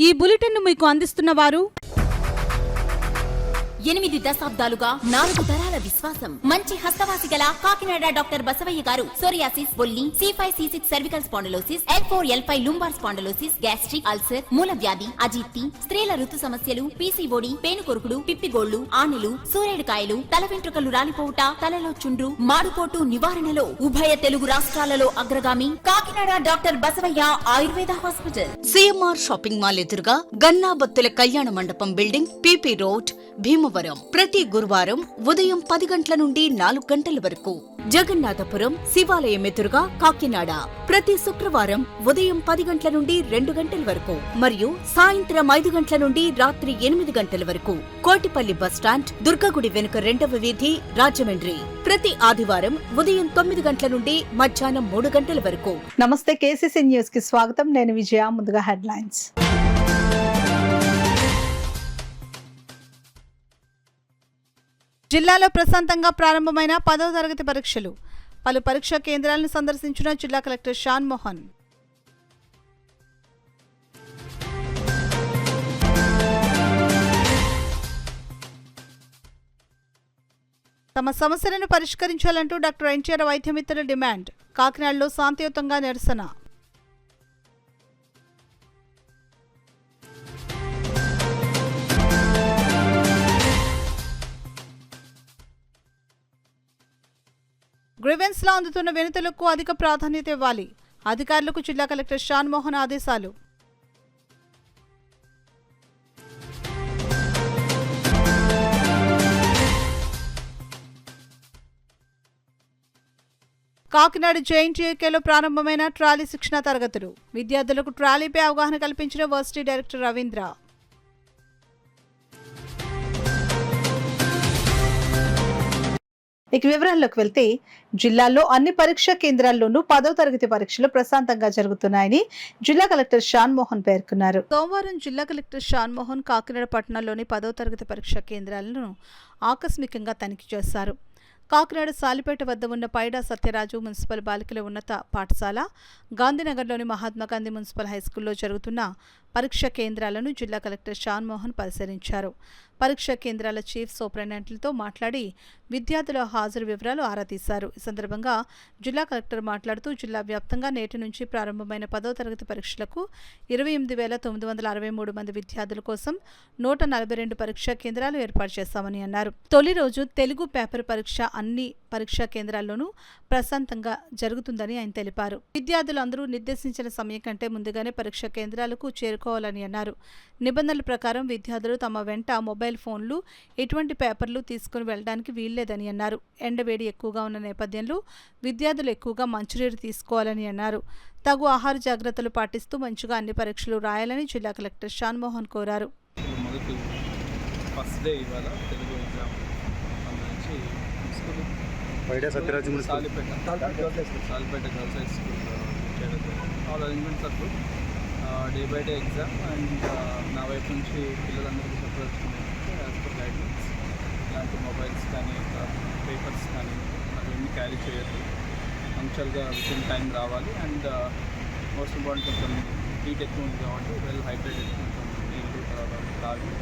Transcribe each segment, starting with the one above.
ఈ బులెటిన్ మీకు అందిస్తున్న వారు 8 దశాబ్దాలుగా 4 తరాల విశ్వాసం. మంచి హస్తవాసి గల కాకినాడ డాక్టర్ బసవయ్య గారు సోరియాసిస్, బొల్లి, C5, C6 cervical spondylosis, L4, L5 lumbar spondylosis, gastric ulcer, మూల వ్యాధి, అజీర్తి, స్త్రీల ఋతు సమస్యలు, PCOD, పేనుకొరుకుడు, పిప్పిగోళ్లు, ఆనెలు, సూరేడుకాయలు, తల వెంట్రుకలు రాలిపోవుట, తలలో చుండ్రు, మాడుకోటు నివారణలో ఉభయ తెలుగు రాష్ట్రాలలో అగ్రగామి Kakinada doctor Basavaiah Ayurveda hospital. CMR shopping mall ఎదురుగా Gannabathula Kalyana Mandapam building, PP road, Bhimavaram. ప్రతి గురువారం ఉదయం 10 గంటల నుండి 4 గంటల వరకు. జగన్నాథపురం శివాలయం ఎదురుగా కాకినాడ ప్రతి శుక్రవారం ఉదయం 10 గంటల నుండి 2 గంటల వరకు మరియు సాయంత్రం 5 గంటల నుండి రాత్రి 8 గంటల వరకు. కోటిపల్లి బస్టాండ్, దుర్గగుడి వెనుక 2వ వీధి, రాజమండ్రి. ప్రతి ఆదివారం ఉదయం 9 గంటల నుండి మధ్యాహ్నం 3 గంటల వరకు. నమస్తే, KCC న్యూస్ కి స్వాగతం. నేను విజయ. ముందుగా హెడ్లైన్స్. జిల్లాలో ప్రశాంతంగా ప్రారంభమైన 10వ తరగతి పరీక్షలు. పలు పరీక్షా కేంద్రాలను సందర్శించిన జిల్లా కలెక్టర్ షాన్ మోహన్. తమ సమస్యలను పరిష్కరించాలంటూ డాక్టర్ ఎన్టీఆర్ వైద్యమిత్రుల డిమాండ్. కాకినాడలో శాంతియుతంగా నిరసన. గ్రీవెన్స్ లో అందుతున్న వినతులకు అధిక ప్రాధాన్యత ఇవ్వాలి. అధికారులకు జిల్లా కలెక్టర్ షాన్ మోహన్ ఆదేశాలు. కాకినాడ JNTUలో ప్రారంభమైన ట్రాలీ శిక్షణ తరగతులు. విద్యార్థులకు ట్రాలీపై అవగాహన కల్పించిన వర్సిటీ డైరెక్టర్ రవీంద్ర. ఇక వివరాల్లోకి వెళ్తే, జిల్లాలో అన్ని పరీక్షా కేంద్రాల్లోనూ 10వ తరగతి పరీక్షలు ప్రశాంతంగా జరుగుతున్నాయని జిల్లా కలెక్టర్ షాన్ మోహన్ పేర్కొన్నారు. సోమవారం జిల్లా కలెక్టర్ షాన్ మోహన్ కాకినాడ పట్టణంలోని 10వ తరగతి పరీక్షా కేంద్రాలను ఆకస్మికంగా తనిఖీ చేశారు. కాకినాడ సాలిపేట వద్ద ఉన్న పైడా సత్యరాజు మున్సిపల్ బాలికల ఉన్నత పాఠశాల, గాంధీనగర్లోని మహాత్మాగాంధీ మున్సిపల్ హైస్కూల్లో జరుగుతున్న పరీక్షా కేంద్రాలను జిల్లా కలెక్టర్ షాన్ మోహన్ పరిశీలించారు. పరీక్షా కేంద్రాల చీఫ్ సూపరింటెండెంట్లతో మాట్లాడి విద్యార్థుల హాజరు వివరాలు ఆరా తీశారు. ఈ సందర్భంగా జిల్లా కలెక్టర్ మాట్లాడుతూ జిల్లా వ్యాప్తంగా నేటి నుంచి ప్రారంభమైన 10వ తరగతి పరీక్షలకు 28,963 మంది విద్యార్థుల కోసం 142 పరీక్షా కేంద్రాలు ఏర్పాటు చేశామని అన్నారు. తొలి రోజు తెలుగు పేపర్ పరీక్ష అన్ని పరీక్షా కేంద్రాల్లోనూ ప్రశాంతంగా జరుగుతుందని ఆయన తెలిపారు. విద్యార్థులందరూ నిర్దేశించిన సమయం కంటే ముందుగానే పరీక్షా కేంద్రాలకు చేరుకోవాలని అన్నారు. నిబంధనల ప్రకారం విద్యార్థులు తమ వెంట మొబైల్ ఫోన్లు, ఎటువంటి పేపర్లు తీసుకుని వెళ్లడానికి వీల్లేదని అన్నారు. ఎండవేడి ఎక్కువగా ఉన్న నేపథ్యంలో విద్యార్థులు ఎక్కువగా మంచినీరు తీసుకోవాలని అన్నారు. తగు ఆహార జాగ్రత్తలు పాటిస్తూ మంచిగా అన్ని పరీక్షలు రాయాలని జిల్లా కలెక్టర్ షాన్ మోహన్ కోరారు. Day by day exam and నా వైపు నుంచి పిల్లలందరికీ చెప్పదలుచుకున్నారంటే యాజ్ పర్ గైడ్లైన్స్ ఇలాంటి మొబైల్స్ కానీ పేపర్స్ కానీ అవన్నీ క్యారీ చేయొద్దు. పంక్చువల్గా వితిన్ టైం రావాలి. అండ్ మోస్ట్ ఇంపార్టెంట్ కొంచెం హీట్ ఎక్కువ ఉంది కాబట్టి వెల్ హైడ్రేటెడ్ కొంచెం నీళ్ళు తాగి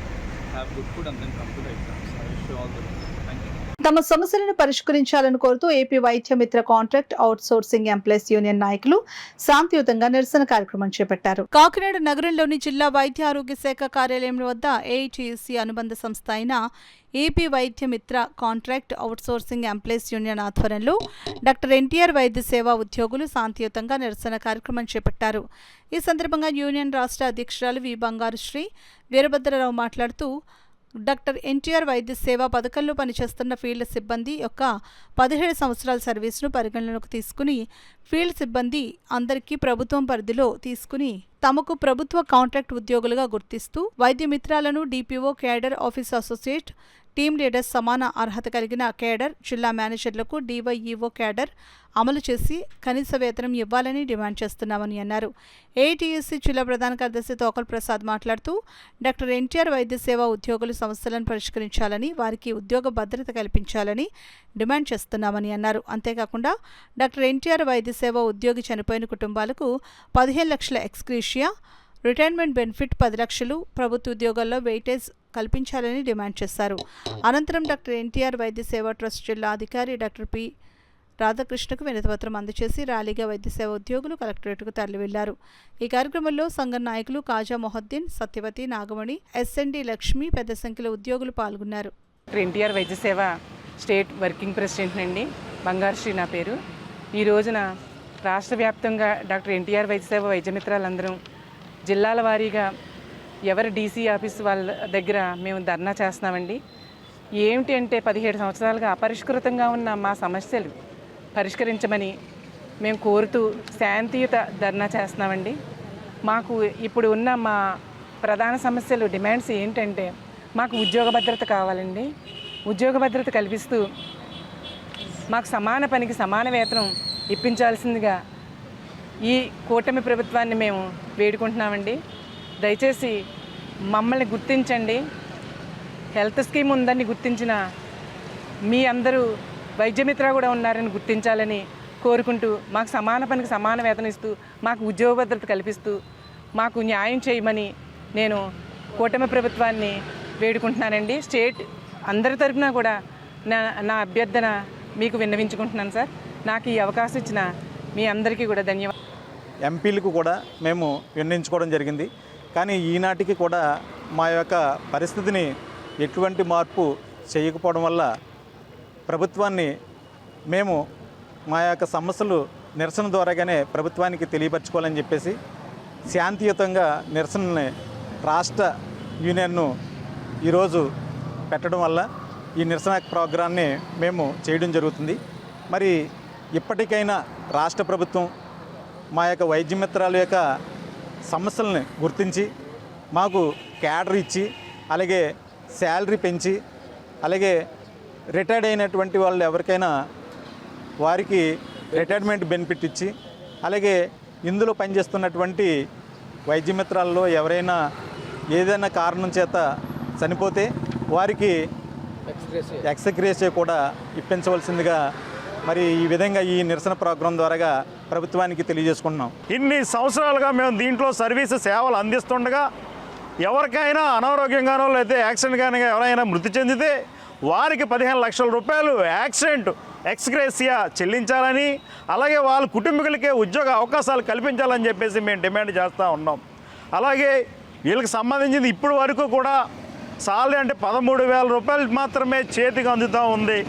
have good food and then come to the exams. I wish you all the best. Thank you. తమ సమస్యలను పరిష్కరించాలని కోరుతూ AP Vaidyamitra contract outsourcing employees union నాయకులు శాంతియుతంగా నిరసన కార్యక్రమం చేపట్టారు. కాకినాడ నగరంలోని జిల్లా వైద్య ఆరోగ్య శాఖ కార్యాలయం వద్ద AITUC అనుబంధ సంస్థ అయిన AP Vaidyamitra contract outsourcing employees union ఆధ్వర్యంలో డాక్టర్ ఎన్టీఆర్ వైద్య సేవా ఉద్యోగులు శాంతియుతంగా నిరసన కార్యక్రమం చేపట్టారు. ఈ సందర్భంగా యూనియన్ రాష్ట్ర అధ్యక్షురాలు వి బంగారుశ్రీ వీరభద్రరావు మాట్లాడుతూ డాక్టర్ ఎన్టీఆర్ వైద్య సేవా పథకంలో పనిచేస్తున్న ఫీల్డ్ సిబ్బంది యొక్క 17 సంవత్సరాల సర్వీసును పరిగణనలోకి తీసుకుని ఫీల్డ్ సిబ్బంది అందరికీ ప్రభుత్వం పరిధిలో తీసుకుని తమకు ప్రభుత్వ కాంట్రాక్ట్ ఉద్యోగులుగా గుర్తిస్తూ వైద్యమిత్రాలను DPO, cadre, office associate, team leaders సమాన అర్హత కలిగిన కేడర్, జిల్లా మేనేజర్లకు DYEO కేడర్ అమలు చేసి కనీస వేతనం ఇవ్వాలని డిమాండ్ చేస్తున్నామని అన్నారు. AITUC జిల్లా ప్రధాన కార్యదర్శి తోకల్ ప్రసాద్ మాట్లాడుతూ డాక్టర్ ఎన్టీఆర్ వైద్య సేవా ఉద్యోగుల సమస్యలను పరిష్కరించాలని, వారికి ఉద్యోగ భద్రత కల్పించాలని డిమాండ్ చేస్తున్నామని అన్నారు. అంతేకాకుండా డాక్టర్ ఎన్టీఆర్ వైద్య సేవా ఉద్యోగి చనిపోయిన కుటుంబాలకు 15 లక్షల ఎక్స్గ్రేషియా, రిటైర్మెంట్ బెనిఫిట్ 10 లక్షలు, ప్రభుత్వ ఉద్యోగాల్లో వెయిటేజ్ కల్పించాలని డిమాండ్ చేశారు. అనంతరం డాక్టర్ ఎన్టీఆర్ వైద్య సేవా ట్రస్ట్ జిల్లా అధికారి డాక్టర్ పి రాధాకృష్ణకు వినతిపత్రం అందజేసి ర్యాలీగా వైద్య సేవ ఉద్యోగులు కలెక్టరేట్కు తరలి వెళ్లారు. ఈ కార్యక్రమంలో సంఘం నాయకులు కాజా మొహద్దీన్, సత్యవతి, నాగమణి, ఎస్ఎన్డి లక్ష్మి పెద్ద సంఖ్యలో ఉద్యోగులు పాల్గొన్నారు. డాక్టర్ ఎన్టీఆర్ వైద్య సేవ స్టేట్ వర్కింగ్ ప్రెసిడెంట్ అండి. బంగారు శ్రీ నా పేరు. ఈ రోజున రాష్ట్ర వ్యాప్తంగా డాక్టర్ ఎన్టీఆర్ వైద్య సేవ వైద్య మిత్రాలందరం జిల్లాల వారీగా ఎవరి డీసీ ఆఫీస్ వాళ్ళ దగ్గర మేము ధర్నా చేస్తున్నామండి. ఏమిటి అంటే 17 సంవత్సరాలుగా అపరిష్కృతంగా ఉన్న మా సమస్యలు పరిష్కరించమని మేము కోరుతూ శాంతియుత ధర్నా చేస్తున్నామండి. మాకు ఇప్పుడు ఉన్న మా ప్రధాన సమస్యలు డిమాండ్స్ ఏంటంటే మాకు ఉద్యోగ భద్రత కావాలండి. ఉద్యోగ భద్రత కల్పిస్తూ మాకు సమాన పనికి సమాన వేతనం ఇప్పించాల్సిందిగా ఈ కూటమి ప్రభుత్వాన్ని మేము వేడుకుంటున్నామండి. దయచేసి మమ్మల్ని గుర్తించండి. హెల్త్ స్కీమ్ ఉందని గుర్తించిన మీ అందరూ వైద్యమిత్ర కూడా ఉన్నారని గుర్తించాలని కోరుకుంటూ మాకు సమాన పనికి సమాన వేతనం ఇస్తూ మాకు ఉద్యోగ భద్రత కల్పిస్తూ మాకు న్యాయం చేయమని నేను కూటమి ప్రభుత్వాన్ని వేడుకుంటున్నానండి. స్టేట్ అందరి తరఫున కూడా నా అభ్యర్థన మీకు విన్నవించుకుంటున్నాను సార్. నాకు ఈ అవకాశం ఇచ్చిన మీ అందరికీ కూడా ధన్యవాదాలు. ఎంపీలకు కూడా మేము విన్నవించుకోవడం జరిగింది. కానీ ఈనాటికి కూడా మా యొక్క పరిస్థితిని ఎటువంటి మార్పు చేయకపోవడం వల్ల ప్రభుత్వాన్ని మేము మా యొక్క సమస్యలు నిరసన ద్వారాగానే ప్రభుత్వానికి తెలియపరచుకోవాలని చెప్పేసి శాంతియుతంగా నిరసనని రాష్ట్ర యూనియన్ను ఈరోజు పెట్టడం వల్ల ఈ నిరసన ప్రోగ్రాన్ని మేము చేయడం జరుగుతుంది. మరి ఇప్పటికైనా రాష్ట్ర ప్రభుత్వం మా యొక్క వైద్య మిత్రాల యొక్క సమస్యలను గుర్తించి మాకు క్యాడర్ ఇచ్చి అలాగే శాలరీ పెంచి అలాగే రిటైర్డ్ అయినటువంటి వాళ్ళు ఎవరికైనా వారికి రిటైర్మెంట్ బెనిఫిట్ ఇచ్చి అలాగే ఇందులో పనిచేస్తున్నటువంటి వైద్య మిత్రాల్లో ఎవరైనా ఏదైనా కారణం చేత చనిపోతే వారికి ఎక్స్గ్రేషియా కూడా ఇప్పించవలసిందిగా మరి ఈ విధంగా ఈ నిరసన ప్రోగ్రాం ద్వారా ప్రభుత్వానికి తెలియజేసుకుంటున్నాం. ఇన్ని సంవత్సరాలుగా మేము దీంట్లో సర్వీసు సేవలు అందిస్తుండగా ఎవరికైనా అనారోగ్యంగానో లేకపోతే యాక్సిడెంట్ కానీ ఎవరైనా మృతి చెందితే వారికి 15 లక్షల రూపాయలు యాక్సిడెంట్ ఎక్స్గ్రేషియా చెల్లించాలని అలాగే వాళ్ళ కుటుంబీకులకే ఉద్యోగ అవకాశాలు కల్పించాలని చెప్పేసి మేము డిమాండ్ చేస్తూ ఉన్నాం. అలాగే వీళ్ళకి సంబంధించింది ఇప్పటి వరకు కూడా సాలరీ అంటే 13,000 రూపాయలు మాత్రమే చేతికి అందుతూ ఉంది.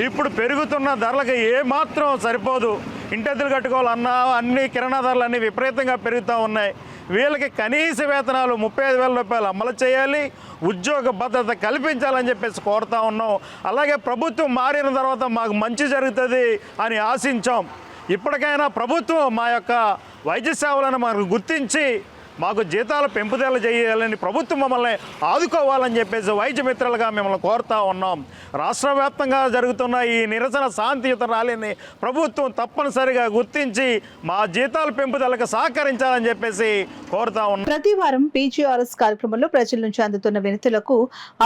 ఇప్పుడు పెరుగుతున్న ధరలకు ఏమాత్రం సరిపోదు. ఇంటెద్దులు కట్టుకోవాలన్నా అన్ని కిరాణా ధరలు అన్నీ విపరీతంగా పెరుగుతూ ఉన్నాయి. వీళ్ళకి కనీస వేతనాలు 35,000 రూపాయలు అమలు చేయాలి, ఉద్యోగ భద్రత కల్పించాలని చెప్పేసి కోరుతా ఉన్నాం. అలాగే ప్రభుత్వం మారిన తర్వాత మాకు మంచి జరుగుతుంది అని ఆశించాం. ఇప్పటికైనా ప్రభుత్వం మా యొక్క వైద్య సేవలను మాకు గుర్తించి మాకు జీతాలు పెంపుదల చేయాలని ప్రభుత్వం మమ్మల్ని ఆదుకోవాలని చెప్పేసి వైద్య మిత్రులుగా మిమ్మల్ని కోరుతా ఉన్నాం. రాష్ట్ర వ్యాప్తంగా జరుగుతున్న ఈ నిరసన శాంతియుత ర్యాలీని ప్రభుత్వం తప్పనిసరిగా గుర్తించి మా జీతాల పెంపుదలకు సహకరించాలని చెప్పేసి కోరుతా ఉన్నాం. ప్రతి వారం పీజీఆర్ఎస్ కార్యక్రమంలో ప్రజల నుంచి అందుతున్న వినతులకు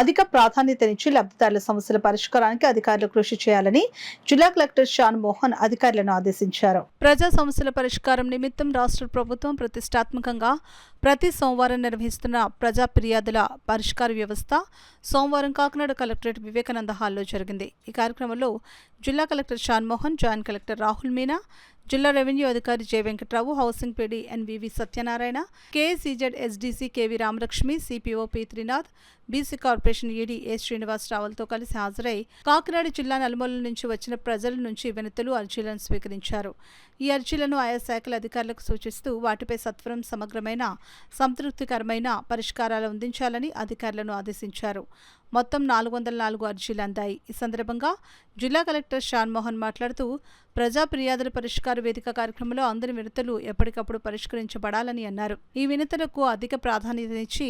అధిక ప్రాధాన్యతనిచ్చి లబ్ధిదారుల సమస్యల పరిష్కారానికి అధికారులు కృషి చేయాలని జిల్లా కలెక్టర్ షాన్ మోహన్ అధికారులను ఆదేశించారు. ప్రజా సమస్యల పరిష్కారం నిమిత్తం రాష్ట్ర ప్రభుత్వం ప్రతిష్టాత్మకంగా ప్రతి సోమవారం నిర్వహిస్తున్న ప్రజా ఫిర్యాదుల పరిష్కార వ్యవస్థ సోమవారం కాకినాడ కలెక్టరేట్ వివేకానంద హాల్లో జరిగింది. ఈ కార్యక్రమంలో జిల్లా collector Shan Mohan, joint collector Rahul Meena, జిల్లా రెవెన్యూ అధికారి J Venkatrao, housing PD NVV Satyanarayana, KCZ SDC KV Ramalakshmi, CPO P Trinath, BC corporation ED A శ్రీనివాసరావులతో కలిసి హాజరై కాకినాడ జిల్లా నలుమూలల నుంచి వచ్చిన ప్రజల నుంచి వినతులు, అర్జీలను స్వీకరించారు. ఈ అర్జీలను ఆయా శాఖల అధికారులకు సూచిస్తూ వాటిపై సత్వరం సమగ్రమైన సంతృప్తికరమైన పరిష్కారాలు అందించాలని అధికారులను ఆదేశించారు. మొత్తం 404 అర్జీలు అందాయి. ఈ సందర్భంగా జిల్లా కలెక్టర్ షాన్ మోహన్ మాట్లాడుతూ ప్రజా ఫిర్యాదుల పరిష్కార వేదిక కార్యక్రమంలో అందని వినతులు ఎప్పటికప్పుడు పరిష్కరించబడాలని అన్నారు. ఈ వినతులకు అధిక ప్రాధాన్యతనిచ్చి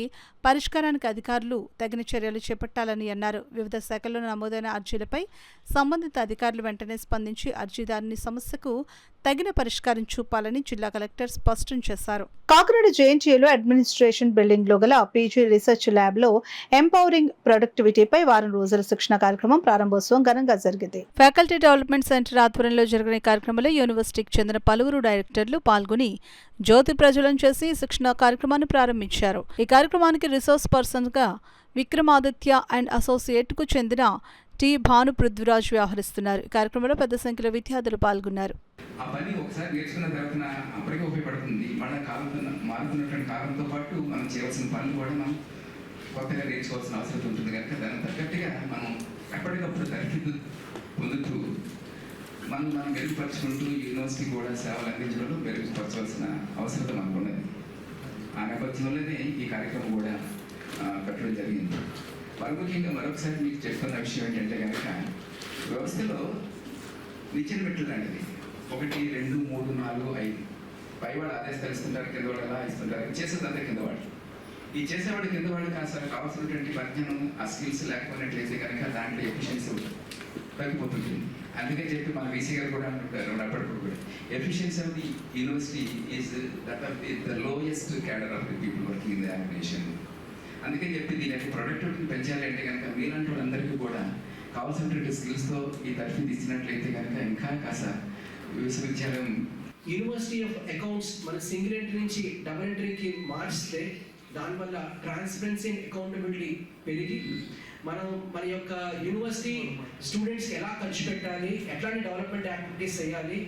పరిష్కారానికి అధికారులు తగిన చర్యలు చేపట్టాలని అన్నారు. వివిధ శాఖల్లో నమోదైన అర్జీలపై సంబంధిత అధికారులు వెంటనే స్పందించి అర్జీదారుని సమస్యకు తగిన పరిష్కారం చూపాలని జిల్లా కలెక్టర్ స్పష్టం చేశారు. కాకినాడ జేఎన్టీయూలో అడ్మినిస్ట్రేషన్ బిల్డింగ్ లో గల పీజీ రీసెర్చ్ ల్యాబ్ లో ఎంపవరింగ్ ప్రొడక్ట్ ప్రొడక్టివిటీపై వారం రోజుల శిక్షణ కార్యక్రమం ప్రారంభోత్సవం ఘనంగా జరిగింది. ఫ్యాకల్టీ డెవలప్మెంట్ సెంటర్ ఆధ్వర్యంలో జరిగిన కార్యక్రమంలో యూనివర్సిటీకి చెందిన పలువురు డైరెక్టర్లు పాల్గొని జ్యోతి ప్రజ్వలన చేసి శిక్షణ కార్యక్రమాన్ని ప్రారంభించారు. ఈ కార్యక్రమానికి రిసోర్స్ పర్సన్గా విక్రమాదిత్య అండ్ అసోసియేట్కు చెందిన టి భాను పృథ్వీరాజ్ వ్యవహరిస్తున్నారు. ఈ కార్యక్రమంలో పెద్ద సంఖ్యలో విద్యార్థులు పాల్గొన్నారు. ఆ పని ఒకసారి నేర్చుకున్న తర్వాత అప్పటికే ఉపయోగపడుతుంది. మన కాలంతో మారుతున్నటువంటి కాలంతో పాటు మనం చేయవలసిన పనులు కూడా మనం కొత్తగా నేర్చుకోవాల్సిన అవసరం ఉంటుంది కనుక దానికి తగ్గట్టుగా మనం ఎప్పటికప్పుడు తరఫీదు పొందుతూ మనం మెరుగుపరుచుకుంటూ యూనివర్సిటీ కూడా సేవలు అందించడంలో మెరుగుపరచవలసిన అవసరం మనకు ఉన్నది. ఆ నేపథ్యంలోనే ఈ కార్యక్రమం కూడా కట్టడం జరిగింది. ముఖ్యంగా మరొకసారి మీకు చెప్తున్న విషయం ఏంటంటే కనుక వ్యవస్థలో నిచ్చెన మెట్లు లాంటిది 1, 2, 3, 4, 5 పైవాడు ఆదేశాలు ఇస్తుంటారు, కింద వాడు ఎలా ఇస్తుంటారు, చేసేదంతా కింద వాడు. ఈ చేసేవాడు కింద వాడు కావాల్సినటువంటి పరిజ్ఞానం ఆ స్కిల్స్ లేకపోయినట్లయితే కనుక దాంట్లో ఎఫిషియన్సీ తగ్గిపోతుంది. అందుకని చెప్పి మన వీసీ గారు కూడా అంటుంటారు అప్పటిప్పుడు కూడా efficiency of the university is that of the lowest cadre of the people working in the organisation. అందుకని చెప్పి దీని యొక్క ప్రొడక్టివిటీని పెంచాలి అంటే కనుక మీలాంటి వాళ్ళందరికీ కూడా కావాల్సినటువంటి స్కిల్స్తో ఈ తరఫీ ఇచ్చినట్లయితే కనుక ఇంకా కాస్త విశ్వవిద్యాలయం యూనివర్సిటీ ఆఫ్ అకౌంట్స్ మన సింగిల్ ఎంట్రీ నుంచి డబుల్ ఎంట్రీకి మార్చితే దానివల్ల ట్రాన్స్పరెన్సీ అండ్ అకౌంటబిలిటీ పెరిగి మన యొక్క యూనివర్సిటీ స్టూడెంట్స్కి ఎలా ఖర్చు పెట్టాలి, ఎట్లాంటి డెవలప్మెంట్ యాక్టివిటీస్ చేయాలి,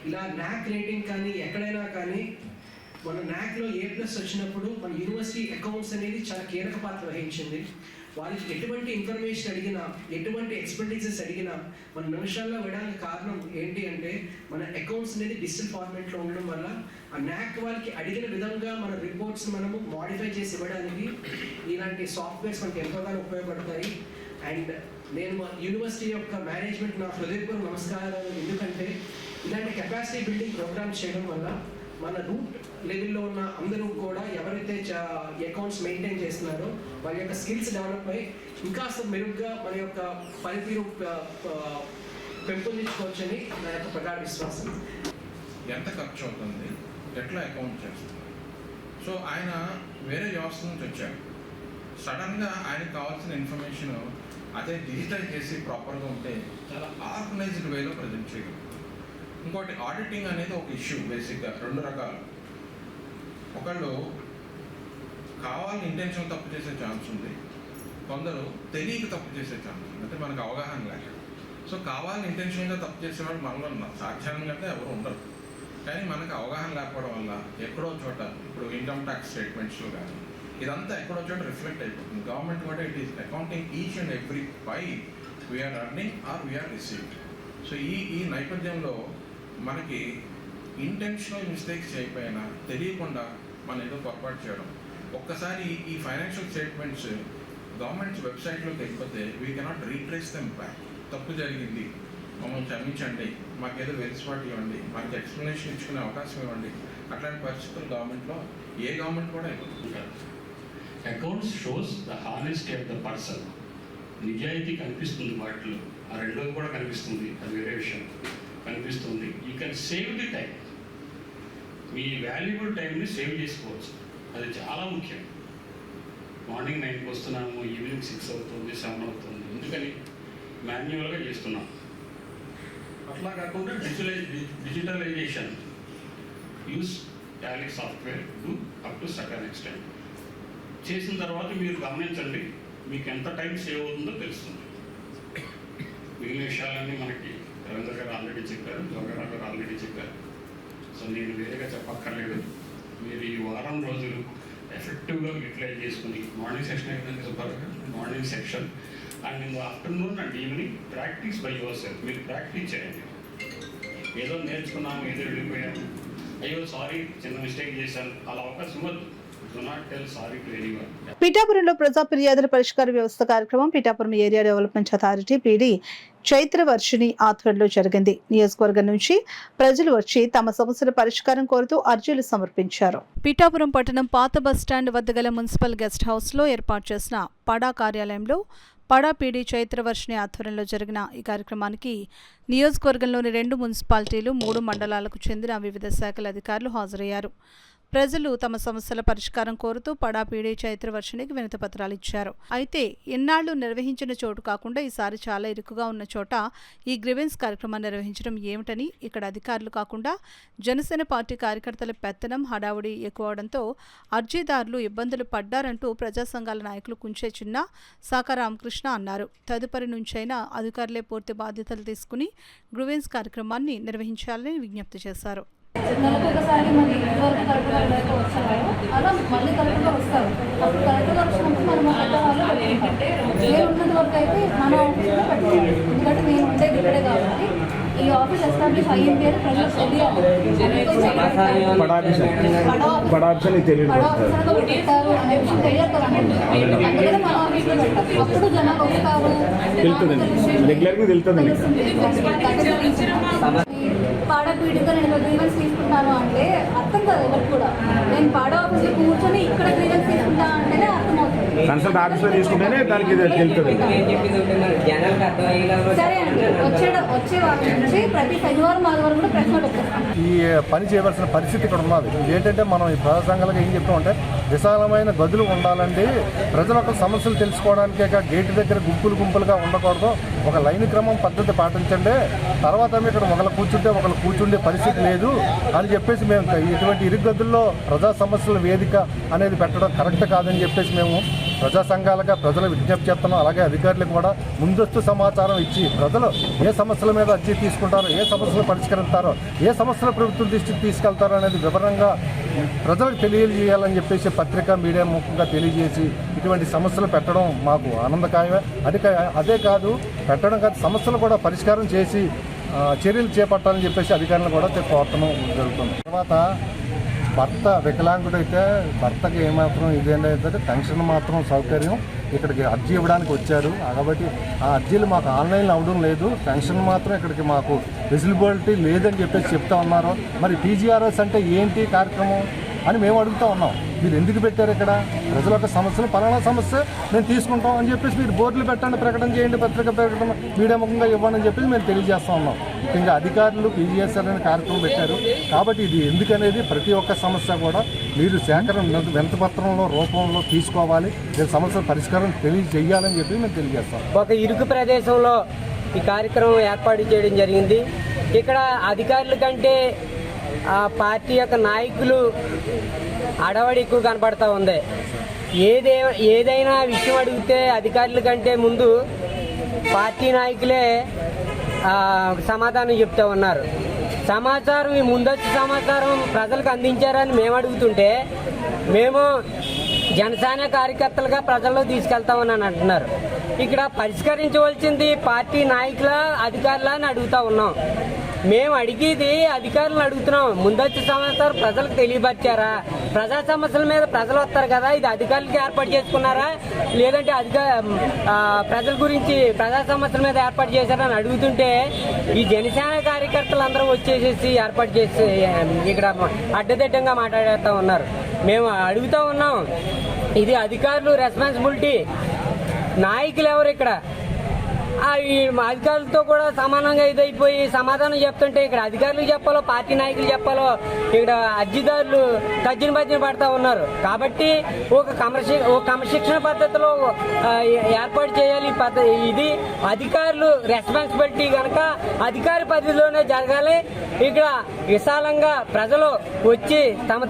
ఇలా నాక్ రేటింగ్ కానీ ఎక్కడైనా కానీ మన నాక్లో A+ వచ్చినప్పుడు మన యూనివర్సిటీ అకౌంట్స్ అనేది చాలా కీలక పాత్ర వహించింది. వాళ్ళకి ఎటువంటి ఇన్ఫర్మేషన్ అడిగినా, ఎటువంటి ఎక్స్పెండిచర్స్ అడిగినా మన నిమిషాల్లో వేయడానికి కారణం ఏంటి అంటే మన అకౌంట్స్ అనేది డిజిటల్ ఫార్మాట్లో ఉండడం వల్ల ఆ నాక్ వాళ్ళకి అడిగిన విధంగా మన రిపోర్ట్స్ మనము మాడిఫై చేసి ఇవ్వడానికి ఇలాంటి సాఫ్ట్వేర్స్ మనకి ఎంతగానో ఉపయోగపడతాయి. అండ్ నేను మా యూనివర్సిటీ యొక్క మేనేజ్మెంట్ నా హృదయపూర్వక నమస్కారాలు. ఎందుకంటే ఇలాంటి కెపాసిటీ బిల్డింగ్ ప్రోగ్రామ్స్ చేయడం వల్ల మన రూట్ లెవెల్లో ఉన్న అందరూ కూడా ఎవరైతే అకౌంట్స్ మెయింటైన్ చేస్తున్నారో వాళ్ళ యొక్క స్కిల్స్ డెవలప్ అయ్యి ఇంకా మెరుగ్గా మన యొక్క పనితీరు పెంపొందించుకోవచ్చని నా యొక్క ప్రగాఢ విశ్వాసం. ఎంత ఖర్చు అవుతుంది, ఎట్లా అకౌంట్ చేస్తుంది. సో ఆయన వేరే వ్యవస్థ నుంచి వచ్చారు. సడన్గా ఆయనకు కావాల్సిన ఇన్ఫర్మేషన్ అదే డిజిటల్ చేసి ప్రాపర్గా ఉంటే చాలా ఆర్గనైజ్డ్ వేలో ప్రజెంట్ చేయగలరు. ఇంకోటి ఆడిటింగ్ అనేది ఒక ఇష్యూ. బేసిక్గా 2 రకాలు. ఒకళ్ళు కావాలని ఇంటెన్షన్ తప్పు చేసే ఛాన్స్ ఉంది, కొందరు తెలియక తప్పు చేసే ఛాన్స్ ఉంది, అంటే మనకు అవగాహన లేక. సో కావాలని ఇంటెన్షన్గా తప్పు చేసేవాళ్ళు మనలో సాధారణంగా ఎవరు ఉండరు. కానీ మనకు అవగాహన లేకపోవడం వల్ల ఎక్కడో చోట ఇప్పుడు ఇన్కమ్ ట్యాక్స్ స్టేట్మెంట్స్లో కానీ ఇదంతా ఎక్కడో చోట రిఫ్లెక్ట్ అయిపోతుంది. గవర్నమెంట్ కూడా it is accounting each and every why we're earning or we're received. So ఈ నేపథ్యంలో మనకి ఇంటెన్షనల్ మిస్టేక్స్ చేయకపోయినా తెలియకుండా మనం ఏదో పొరపాటు చేయడం. ఒక్కసారి ఈ ఫైనాన్షియల్ స్టేట్మెంట్స్ గవర్నమెంట్ వెబ్సైట్లోకి వెళ్ళిపోతే we cannot retrace them back. తప్పు జరిగింది, మమ్మల్ని క్షమించండి, మాకేదో వెలుసుబాటు ఇవ్వండి, మాకు ఎక్స్ప్లెనేషన్ ఇచ్చుకునే అవకాశం ఇవ్వండి. అట్లాంటి పరిస్థితులు గవర్నమెంట్లో ఏ గవర్నమెంట్ కూడా అయిపోతుంది. Accounts shows the honesty of the person. నిజాయితీ కనిపిస్తుంది వాటిలో. ఆ రెండోది కూడా కనిపిస్తుంది, అది వేరే విషయం కనిపిస్తుంది. You can save the time. Me valuable టైంని సేవ్ చేసుకోవచ్చు. అది చాలా ముఖ్యం. మార్నింగ్ 9కి వస్తున్నాము, ఈవినింగ్ 6 అవుతుంది, 7 అవుతుంది. ఎందుకని మాన్యువల్గా చేస్తున్నాం. అట్లా కాకుండా digitalisation use Tally software do up to certain extent చేసిన తర్వాత మీరు గమనించండి మీకు ఎంత టైం సేవ్ అవుతుందో తెలుస్తుంది. మిగిలిన విషయాలన్నీ మనకి రవీంద్ర గారు ఆల్రెడీ చెప్పారు, జోగారావు గారు ఆల్రెడీ చెప్పారు. సో నేను వేరేగా చెప్పక్కర్లేదు. మీరు ఈ వారం రోజులు ఎఫెక్టివ్గా యూటిలైజ్ చేసుకుని మార్నింగ్ సెక్షన్ అయితే చెప్పారు, morning section and in the afternoon and evening practice by your self. మీరు ప్రాక్టీస్ చేయండి. ఏదో నేర్చుకున్నాము, ఏదో వెళ్ళిపోయాము, అయ్యో సారీ చిన్న మిస్టేక్ చేశాను, అలా అవకాశం ఇవ్వద్దు. Do not tell sorry to anyone. పిఠాపురంలో ప్రజా ఫిర్యాదుల పరిష్కార వ్యవస్థ కార్యక్రమం Pithapuram area development authority PD Chaitravarshini ఆధ్వర్యంలో జరిగింది. నియోజకవర్గం నుంచి ప్రజలు వచ్చి తమ సమస్యల పరిష్కారం కోరుతూ అర్జీలు సమర్పించారు. పిఠాపురం పట్టణం పాత బస్టాండ్ వద్ద గల మున్సిపల్ గెస్ట్ హౌస్లో ఏర్పాటు చేసిన పడా కార్యాలయంలో పడా పీడీ చైత్రవర్షిణి ఆధ్వర్యంలో జరిగిన ఈ కార్యక్రమానికి నియోజకవర్గంలోని 2 మున్సిపాలిటీలు 3 మండలాలకు చెందిన వివిధ శాఖల అధికారులు హాజరయ్యారు. ప్రజలు తమ సమస్యల పరిష్కారం కోరుతూ పడాపీడి చైత్రవర్షినికి వినతి పత్రాలు ఇచ్చారు. అయితే ఇన్నాళ్లు నిర్వహించిన చోటు కాకుండా ఈసారి చాలా ఇరుకుగా ఉన్న చోట ఈ గ్రీవెన్స్ కార్యక్రమాన్ని నిర్వహించడం ఏమిటని ఇక్కడ అధికారులు కాకుండా జనసేన పార్టీ కార్యకర్తల పెత్తనం హడావుడి ఎక్కువడంతో అర్జీదారులు ఇబ్బందులు పడ్డారంటూ ప్రజా సంఘాల నాయకులు కుంచే చిన్న సాకా రామకృష్ణ అన్నారు. తదుపరి నుంచైనా అధికారులే పూర్తి బాధ్యతలు తీసుకుని గ్రీవెన్స్ కార్యక్రమాన్ని నిర్వహించాలని విజ్ఞప్తి చేశారు. నెలకు ఒకసారి మరి ఇంతవరకు కరెక్ట్గా ఎవరైతే వచ్చారో అలా మళ్ళీ కరెక్ట్గా వస్తారు. అప్పుడు కరెక్ట్గా వచ్చినప్పుడు మనం పెద్దవాళ్ళు నేను ఉన్నంత వరకు అయితే మన ఆఫీస్లో పెట్టుకోవాలి. ఎందుకంటే నేను ఉండేది ఇక్కడే కాబట్టి ఈ ఆఫీస్ ఎస్టాబ్లిష్ అయ్యింది అని ప్రజలకు తెలియాలి. పెట్టారు అనే విషయం తెలియదు కదండి. అందుకనే మన ఆఫీస్లో పెట్టాలి. అప్పుడు జనాలు వస్తారు, పాడపీడితో నేను గ్రీవెన్స్ తీసుకుంటాను అంటే అర్థం కాదు ఎవరికి కూడా. నేను పాడ ఆఫీస్లో కూర్చొని ఇక్కడ గ్రీవెన్స్ తీసుకుంటా అంటేనే అర్థమవుతుంది. సరే అండి, వచ్చే వారి నుంచి ప్రతి శనివారం ఆదివారం కూడా ప్రెస్ నోట్ వచ్చేస్తాం. ఈ పని చేయవలసిన పరిస్థితి ఇక్కడ ఉన్నది. ఏంటంటే మనం ఈ ప్రజా సంఘాలుగా ఏం చెప్తామంటే విశాలమైన గదులు ఉండాలండి. ప్రజల యొక్క సమస్యలు తెలుసుకోవడానికే గేటు దగ్గర గుంపులుగా ఉండకూడదు. ఒక లైన్ క్రమం పద్ధతి పాటించండి. తర్వాత ఇక్కడ ఒకళ్ళు కూర్చుంటే ఒకళ్ళు కూర్చుండే పరిస్థితి లేదు అని చెప్పేసి మేము ఇటువంటి ఇరుగదుల్లో ప్రజా సమస్యల వేదిక అనేది పెట్టడం కరెక్ట్ కాదని చెప్పేసి మేము ప్రజా సంఘాలుగా ప్రజలు విజ్ఞప్తి చేస్తున్నాం. అలాగే అధికారులకు కూడా ముందస్తు సమాచారం ఇచ్చి ప్రజలు ఏ సమస్యల మీద అర్జీ తీసుకుంటారో, ఏ సమస్యలు పరిష్కరిస్తారో, ఏ సమస్యలు ప్రభుత్వం దృష్టికి తీసుకెళ్తారో అనేది వివరంగా ప్రజలకు తెలియజేయాలని చెప్పేసి పత్రికా మీడియా ముఖ్యంగా తెలియజేసి ఇటువంటి సమస్యలు పెట్టడం మాకు ఆనందకాయమే. అదే కాదు, పెట్టడం కాదు, సమస్యలు కూడా పరిష్కారం చేసి చర్యలు చేపట్టాలని చెప్పేసి అధికారులను కూడా కోరటం జరుగుతుంది. తర్వాత భర్త వికలాంగుడైతే భర్తకి ఏమాత్రం ఇదేంటంటే పెన్షన్ మాత్రం సౌకర్యం ఇక్కడికి అర్జీ ఇవ్వడానికి వచ్చారు. కాబట్టి ఆ అర్జీలు మాకు ఆన్లైన్లో అవ్వడం లేదు. పెన్షన్ మాత్రం ఇక్కడికి మాకు విజిబిలిటీ లేదని చెప్పేసి చెప్తా ఉన్నారు. మరి పీజీఆర్ఎస్ అంటే ఏంటి కార్యక్రమం అని మేము అడుగుతూ ఉన్నాం. మీరు ఎందుకు పెట్టారు ఇక్కడ? ప్రజల యొక్క సమస్యలు పలానా సమస్య మేము తీసుకుంటాం అని చెప్పేసి మీరు బోర్డులు పెట్టండి, ప్రకటన చేయండి, పత్రిక ప్రకటన మీడియా ముఖంగా ఇవ్వండి అని చెప్పేసి మేము తెలియజేస్తూ ఉన్నాం. ముఖ్యంగా అధికారులు పీజీఎస్ఆర్ అనే కార్యక్రమం పెట్టారు. కాబట్టి ఇది ఎందుకనేది ప్రతి ఒక్క సమస్య కూడా మీరు సేకరణ వినతిపత్రంలో రూపంలో తీసుకోవాలి. దీని సమస్యల పరిష్కారం తెలియజేయాలని చెప్పి మేము తెలియజేస్తాం. ఒక ఇరుకు ప్రదేశంలో ఈ కార్యక్రమం ఏర్పాటు చేయడం జరిగింది. ఇక్కడ అధికారుల కంటే ఆ పార్టీ యొక్క నాయకులు అడవడి ఎక్కువ కనపడతా ఉంది. ఏదైనా విషయం అడిగితే అధికారుల కంటే ముందు పార్టీ నాయకులే సమాధానం చెప్తూ ఉన్నారు. సమాచారం ఈ ముందస్తు సమాచారం ప్రజలకు అందించారని మేము అడుగుతుంటే మేము జనసేన కార్యకర్తలుగా ప్రజల్లో తీసుకెళ్తామని అంటున్నారు. ఇక్కడ పరిష్కరించవలసింది పార్టీ నాయకుల అధికారుల అని అడుగుతా ఉన్నాం. మేము అడిగేది అధికారులను అడుగుతున్నాం. ముందస్తు సమాచారం ప్రజలకు తెలియపరిచారా? ప్రజా సమస్యల మీద ప్రజలు వస్తారు కదా, ఇది అధికారులకి ఏర్పాటు చేసుకున్నారా లేదంటే ప్రజల గురించి ప్రజా సమస్యల మీద ఏర్పాటు చేశారని అడుగుతుంటే ఈ జనసేన కార్యకర్తలు అందరూ వచ్చేసేసి ఏర్పాటు చేసి ఇక్కడ అడ్డదిడ్డంగా మాట్లాడుతూ ఉన్నారు. మేము అడుగుతూ ఉన్నాం, ఇది అధికారులు రెస్పాన్సిబిలిటీ. నాయకులు ఎవరు ఇక్కడ? ఈ అధికారులతో కూడా సమానంగా ఇదైపోయి సమాధానం చెప్తుంటే ఇక్కడ అధికారులు చెప్పాలో పార్టీ నాయకులు చెప్పాలో ఇక్కడ అర్జీదారులు తజ్జిన భజ్జిన పడతా ఉన్నారు. కాబట్టి ఒక క్రమశిక్షణ పద్ధతిలో ఏర్పాటు చేయాలి. ఇది అధికారులు రెస్పాన్సిబిలిటీ కనుక అధికారి పరిధిలోనే జరగాలి. ఇక్కడ విశాలంగా ప్రజలు వచ్చి తమ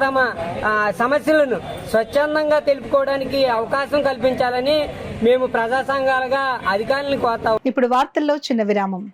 సమస్యలను స్వచ్ఛందంగా తెలుపుకోవడానికి అవకాశం కల్పించాలని మేము ప్రజా సంఘాలుగా అధికారులను కోరుతాం. ఇప్పుడు వార్తల్లో చిన్న విరామం.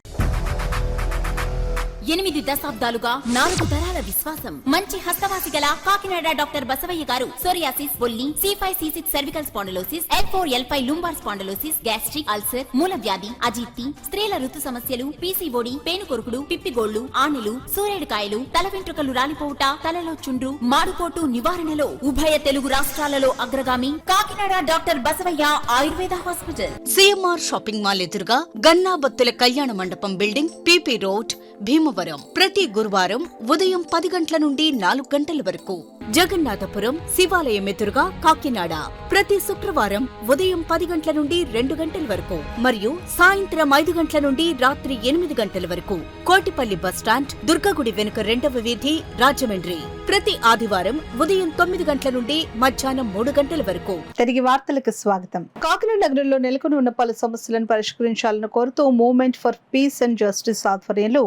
8 దశాబ్దాలుగా 4 తరాల విశ్వాసం. మంచి హస్తవాసి గల కాకినాడ డాక్టర్ బసవయ్య గారు సోరియాసిస్, బొల్లి, C5, C6 cervical spondylosis, L4, L5 lumbar spondylosis, gastric ulcer, మూల వ్యాధి, అజీర్తి, స్త్రీల ఋతు సమస్యలు, PCOD, పేనుకొరుకుడు, పిప్పిగోళ్లు, ఆనెలు, సూరేడుకాయలు, తల వెంట్రుకలు రాలిపోవుట, తలలో చుండ్రు, మాడుకోటు నివారణలో ఉభయ తెలుగు రాష్ట్రాలలో అగ్రగామి Kakinada doctor Basavaiah Ayurveda hospital. CMR shopping mall ఎదురుగా Gannabathula Kalyana Mandapam building, PP road, Bhimavaram. Bhimavaram ప్రతి గురువారం ఉదయం 10 గంటల నుండి 4 గంటల వరకు. జగన్నాథపురం శివాలయం ఎదురుగా కాకినాడ ప్రతి శుక్రవారం ఉదయం 10 గంటల నుండి 2 గంటల వరకు మరియు సాయంత్రం 5 గంటల నుండి రాత్రి 8 గంటల వరకు. కోటిపల్లి బస్టాండ్ దుర్గగుడి వెనుక 2వ వీధి రాజమండ్రి ప్రతి ఆదివారం ఉదయం 9 గంటల నుండి మధ్యాహ్నం 3 గంటల వరకు. తిరిగి వార్తలకు స్వాగతం. కాకినాడ నగరంలో నెలకొని ఉన్న పలు సమస్యలను పరిష్కరించాలని కోరుతూ movement for piece and justice ఆధ్వర్యంలో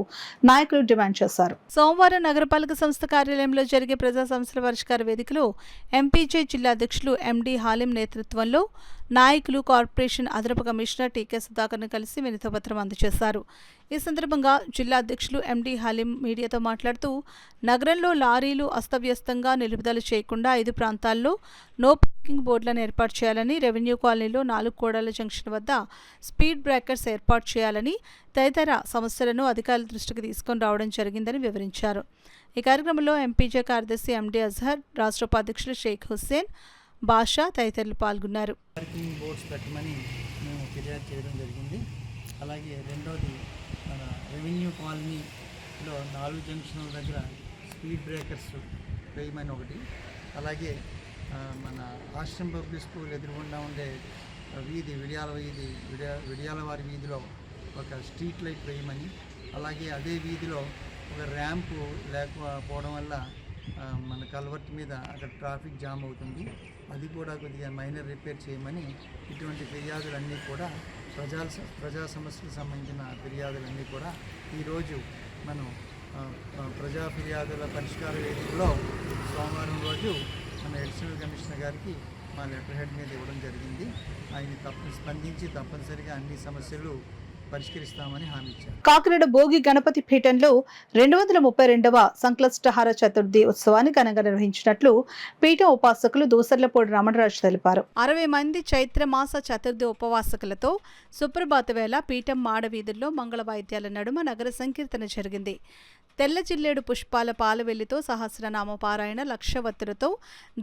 నాయకులు డిమాండ్ చేశారు. సోమవారం నగరపాలక సంస్థ కార్యాలయంలో జరిగే ప్రజా సమస్యల పరిష్కార వేదికలో ఎంపీజే జిల్లా అధ్యక్షులు ఎండి హాలిం నేతృత్వంలో నాయకులు కార్పొరేషన్ అదనపు కమిషనర్ టీకే సుధాకర్ను కలిసి వినతిపత్రం అందజేశారు. ఈ సందర్భంగా జిల్లా అధ్యక్షులు ఎండి హాలిం మీడియాతో మాట్లాడుతూ నగరంలో లారీలు అస్తవ్యస్తంగా నిలుపుదల చేయకుండా 5 ప్రాంతాల్లో నో పార్కింగ్ బోర్డులను ఏర్పాటు చేయాలని, రెవెన్యూ కాలనీలో 4 కోడళ్ల జంక్షన్ వద్ద స్పీడ్ బ్రేకర్స్ ఏర్పాటు చేయాలని తదితర సమస్యలను అధికారుల దృష్టికి తీసుకొని రావడం జరిగిందని వివరించారు. ఈ కార్యక్రమంలో ఎంపీజే కార్యదర్శి ఎండి అజహర్, రాష్ట్ర ఉపాధ్యక్షులు షేక్ హుస్సేన్, బాషా తదితరులు పాల్గొన్నారు. పార్కింగ్ బోర్డ్స్ పెట్టమని మేము ఫిర్యాదు చేయడం జరిగింది. అలాగే రెండోది మన రెవెన్యూ కాలనీలో 4 జంక్షన్ల దగ్గర స్పీడ్ బ్రేకర్స్ వేయమని ఒకటి, అలాగే మన ఆశ్రమ్ పబ్లిక్ స్కూల్ ఎదురుగుండా ఉండే వీధి విడియాలవారి వీధిలో ఒక స్ట్రీట్ లైట్ వేయమని, అలాగే అదే వీధిలో ఒక ర్యాంపు లేకపోవడం వల్ల మన కల్వర్ట్ మీద అక్కడ ట్రాఫిక్ జామ్ అవుతుంది, అది కూడా కొద్దిగా మైనర్ రిపేర్ చేయమని ఇటువంటి ఫిర్యాదులన్నీ కూడా ప్రజా సమస్యలకు సంబంధించిన ఫిర్యాదులన్నీ కూడా ఈరోజు మనం ప్రజా ఫిర్యాదుల పరిష్కార వేదికలో సోమవారం రోజు మన అడిషనల్ కమిషనర్ గారికి మా లెటర్ హెడ్ మీద ఇవ్వడం జరిగింది. ఆయన స్పందించి తప్పనిసరిగా అన్ని సమస్యలు పరిష్కరిస్తామని హామీ ఇచ్చారు. కాకినాడ భోగి గణపతి పీఠంలో 232వ సంక్లిష్టహార చతుర్థి ఉత్సవాన్ని ఘనంగా నిర్వహించినట్లు పీఠం ఉపాసకులు దూసర్లపూడి రమణరాజు తెలిపారు. 60 మంది చైత్రమాస చతుర్థి ఉపవాసకులతో సుప్రభాత వేళ పీఠం మాడవీధుల్లో మంగళ వాయిద్యాల నడుమ నగర సంకీర్తన జరిగింది. తెల్ల జిల్లేడు పుష్పాల పాలవెల్లితో సహస్రనామ పారాయణ, లక్షవత్తులతో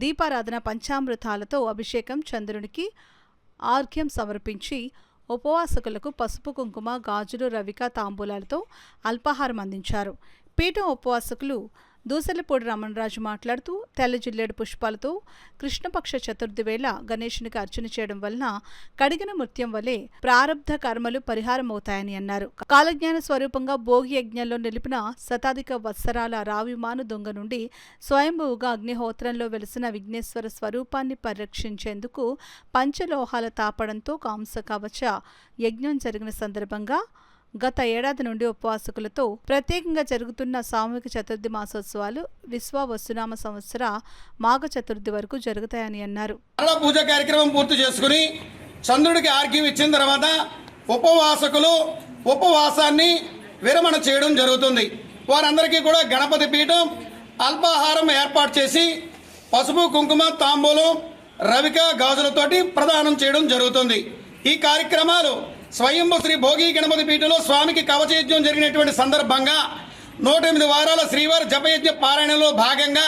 దీపారాధన, పంచామృతాలతో అభిషేకం, చంద్రునికి ఆర్ఘ్యం సమర్పించి ఉపవాసకులకు పసుపు, కుంకుమ, గాజులు, రవిక, తాంబూలాలతో అల్పాహారం అందించారు. పీఠం ఉపవాసకులు దూసర్లపూడి రమణరాజు మాట్లాడుతూ తెల్ల జిల్లేడు పుష్పాలతో కృష్ణపక్ష చతుర్థి వేళ గణేశునికి అర్చన చేయడం వలన కడిగిన మృత్యం వలె ప్రారబ్ధ కర్మలు పరిహారమవుతాయని అన్నారు. కాలజ్ఞాన స్వరూపంగా భోగి యజ్ఞంలో నిలిపిన శతాధిక వత్సరాల రావిమాను దొంగ నుండి స్వయంభువుగా అగ్నిహోత్రంలో వెలిసిన విఘ్నేశ్వర స్వరూపాన్ని పరిరక్షించేందుకు పంచలోహాల తాపడంతో కాంస కవచ యజ్ఞం జరిగిన సందర్భంగా గత ఏడాది నుండి ఉపవాసకులతో ప్రత్యేకంగా జరుగుతున్న సామూహిక చతుర్థి మాసోత్సవాలు విశ్వవసునామ సంవత్సర మాఘ చతుర్థి వరకు జరుగుతాయని అన్నారు. పూజ కార్యక్రమం పూర్తి చేసుకుని చంద్రుడికి ఆర్ఘ్యం ఇచ్చిన తర్వాత ఉపవాసకులు ఉపవాసాన్ని విరమణ చేయడం జరుగుతుంది. వారందరికీ కూడా గణపతి పీఠం అల్పాహారం ఏర్పాటు చేసి పసుపు, కుంకుమ, తాంబూలం, రవిక, గాజులతోటి ప్రదానం చేయడం జరుగుతుంది. ఈ కార్యక్రమాలు స్వయంభు శ్రీ భోగి గణపతి పీఠంలో స్వామికి కవచయజ్ఞం జరిగినటువంటి సందర్భంగా 108 వారాల శ్రీవారి జపయజ్ఞ పారాయణలో భాగంగా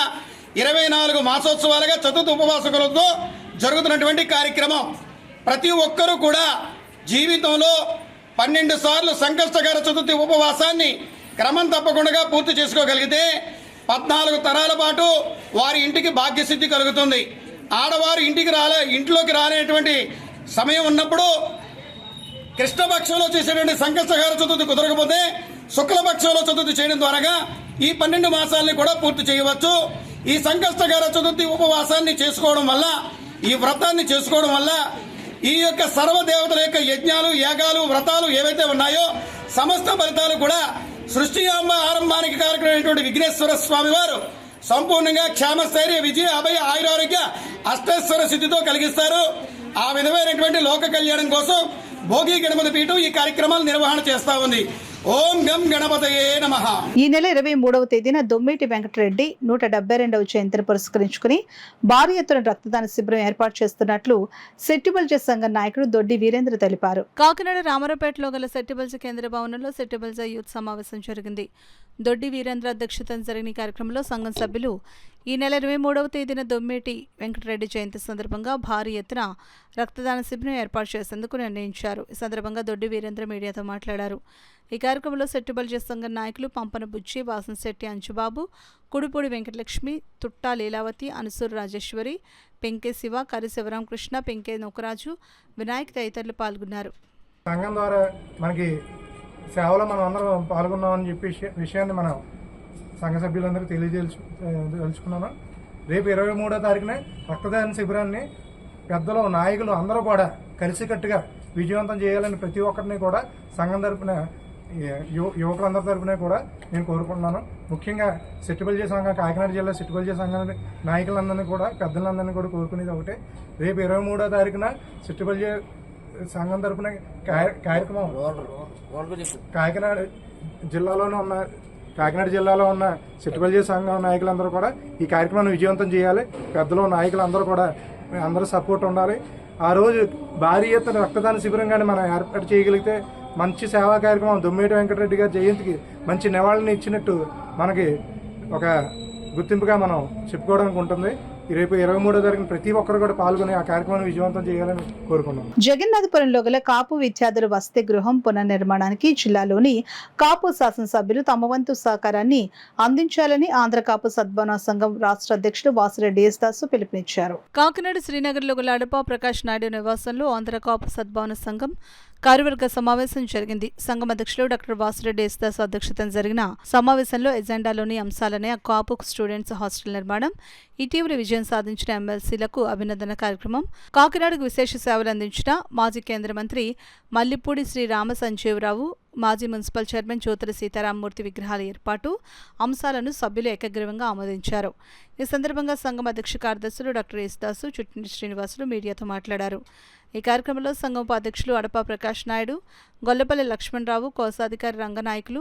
24 మాసోత్సవాలుగా చతుర్థ ఉపవాసకులతో జరుగుతున్నటువంటి కార్యక్రమం. ప్రతి ఒక్కరూ కూడా జీవితంలో 12 సార్లు సంకష్టకర చతుర్థి ఉపవాసాన్ని క్రమం తప్పకుండా పూర్తి చేసుకోగలిగితే 14 తరాల పాటు వారి ఇంటికి భాగ్యసిద్ధి కలుగుతుంది. ఆడవారు ఇంట్లోకి రాలేటువంటి సమయం ఉన్నప్పుడు కృష్ణపక్షంలో చేసేటువంటి సంకష్టహార చతుర్థి కుదరకపోతే శుక్లపక్షంలో చతుర్థి చేయడం ద్వారా ఈ 12 మాసాలని కూడా పూర్తి చేయవచ్చు. ఈ సంకష్టహార చతుర్థి ఉపవాసాన్ని చేసుకోవడం వల్ల, ఈ వ్రతాన్ని చేసుకోవడం వల్ల ఈ యొక్క సర్వదేవతల యొక్క యజ్ఞాలు, యాగాలు, వ్రతాలు ఏవైతే ఉన్నాయో సమస్త ఫలితాలు కూడా సృష్టి ఆరంభానికి కారకుడైనటువంటి విఘ్నేశ్వర స్వామి వారు సంపూర్ణంగా క్షేమస్థైర్య, విజయ, అభయ, ఆయురారోగ్య, అష్టైశ్వర సిద్ధితో కలిగిస్తారు. ఆ విధమైనటువంటి లోక కళ్యాణం కోసం భోగి గణపతి పీఠం ఈ కార్యక్రమాలు నిర్వహణ చేస్తా ఉంది. ఓం గం గణపతయే నమః. ఈ నెల 23వ తేదీన దొమ్మేటి వెంకటరెడ్డి 172వ జయంతిని పురస్కరించుకుని భారీ ఎత్తున రక్తదాన శిబిరం ఏర్పాటు చేస్తున్నట్లు సెట్టిబల్జ సంఘ నాయకుడు దొడ్డి వీరేంద్ర తెలిపారు. కాకినాడ రామారావుపేటలో గల సెట్టిబల్జ కేంద్ర భవనంలో సెట్టిబల్జ యూత్ సమావేశం జరిగింది. దొడ్డి వీరేంద్ర అధ్యక్షతన జరిగిన ఈ కార్యక్రమంలో సంఘం సభ్యులు ఈ నెల 23వ తేదీన దొమ్మేటి వెంకటరెడ్డి జయంతి సందర్భంగా భారీ ఎత్తున రక్తదాన శిబిరం ఏర్పాటు చేసేందుకు నిర్ణయించారు. ఈ సందర్భంగా దొడ్డి వీరేంద్ర మీడియాతో మాట్లాడారు. ఈ కార్యక్రమంలో సెట్టుబల్జీ సంఘం నాయకులు పంపన బుజ్జి, వాసంశెట్టి అంచుబాబు, కుడిపూడి వెంకటలక్ష్మి, తుట్టా లీలావతి, అనుసూరు రాజేశ్వరి, పెంకే శివ, కరి శివరామకృష్ణ, పెంకే నూకరాజు, వినాయక్ తదితరులు పాల్గొన్నారు. సంఘం ద్వారా మనకి సేవలో మనం అందరం పాల్గొన్నామని చెప్పి విషయాన్ని మనం సంఘ సభ్యులందరికీ తెలియజేసుకున్నాను. రేపు 23వ తారీఖున రక్తదాన శిబిరాన్ని పెద్దలు, నాయకులు అందరూ కూడా కలిసికట్టుగా విజయవంతం చేయాలని ప్రతి ఒక్కరిని కూడా సంఘం తరపున, యువకులందరి తరపున కూడా నేను కోరుకుంటున్నాను. ముఖ్యంగా సెట్టుబల్జీ సంఘం, కాకినాడ జిల్లా సెట్టుబల్జీ సంఘం నాయకులందరినీ కూడా, పెద్దలందరినీ కూడా కోరుకునేది ఒకటే, రేపు 23వ తారీఖున సెట్టుబల్జీ సంఘం తరపున కార్యక్రమం కాకినాడ జిల్లాలో ఉన్న సెట్టుబల్జీ సంఘం నాయకులందరూ కూడా ఈ కార్యక్రమాన్ని విజయవంతం చేయాలి. పెద్దలు, నాయకులందరూ కూడా అందరూ సపోర్ట్ ఉండాలి. ఆ రోజు భారీ ఎత్తున రక్తదాన శిబిరం కానీ మనం ఏర్పాటు చేయగలిగితే మంచి సేవా కార్యక్రమం, దొమ్మేటి వెంకటరెడ్డి గారి జయంతికి మంచి నివాళిని ఇచ్చినట్టు మనకి ఒక గుర్తింపుగా మనం చెప్పుకోవడానికి ఉంటుంది. రేపు 23వ తారీఖున ప్రతి ఒక్కరు కూడా పాల్గొని ఆ కార్యక్రమాన్ని విజయవంతం చేయాలని కోరుకున్నాం. జగన్నాథపురంలో గల కాపు విద్యార్థుల వసతి గృహం పునర్నిర్మాణానికి జిల్లాలోని కాపు శాసనసభ్యులు తమ వంతు సహకారాన్ని అందించాలని ఆంధ్ర కాపు సద్భావన సంఘం రాష్ట్ర అధ్యక్షుడు వాసిరెడ్డి యేసుదాసు పిలుపునిచ్చారు. కాకినాడ శ్రీనగర్లో గల అడప ప్రకాష్ నాయుడు నివాసంలో ఆంధ్ర కాపు సద్భావన సంఘం కార్యవర్గ సమావేశం జరిగింది. సంఘం అధ్యక్షులు డాక్టర్ వాసిరెడ్డి యేసుదాసు అధ్యక్షతన జరిగిన సమావేశంలో ఎజెండాలోని అంశాలనే కాపు స్టూడెంట్స్ హాస్టల్ నిర్మాణం, ఇటీవల విజయం సాధించిన ఎమ్మెల్సీలకు అభినందన కార్యక్రమం, కాకినాడకు విశేష సేవలు అందించిన మాజీ కేంద్ర మంత్రి మల్లిపూడి శ్రీ రామ సంజీవరావు, మాజీ మున్సిపల్ చైర్మన్ జ్యోతుల సీతారామమూర్తి విగ్రహాల ఏర్పాటు అంశాలను సభ్యులు ఏకగ్రీవంగా ఆమోదించారు. ఈ సందర్భంగా సంఘం అధ్యక్ష కార్యదర్శులు డాక్టర్ యేసుదాసు, చుట్టింటి శ్రీనివాసులు మీడియాతో మాట్లాడారు. ఈ కార్యక్రమంలో సంఘం ఉపాధ్యక్షులు అడప ప్రకాష్ నాయుడు, గొల్లపల్లి లక్ష్మణరావు, కోశాధికారి రంగనాయకులు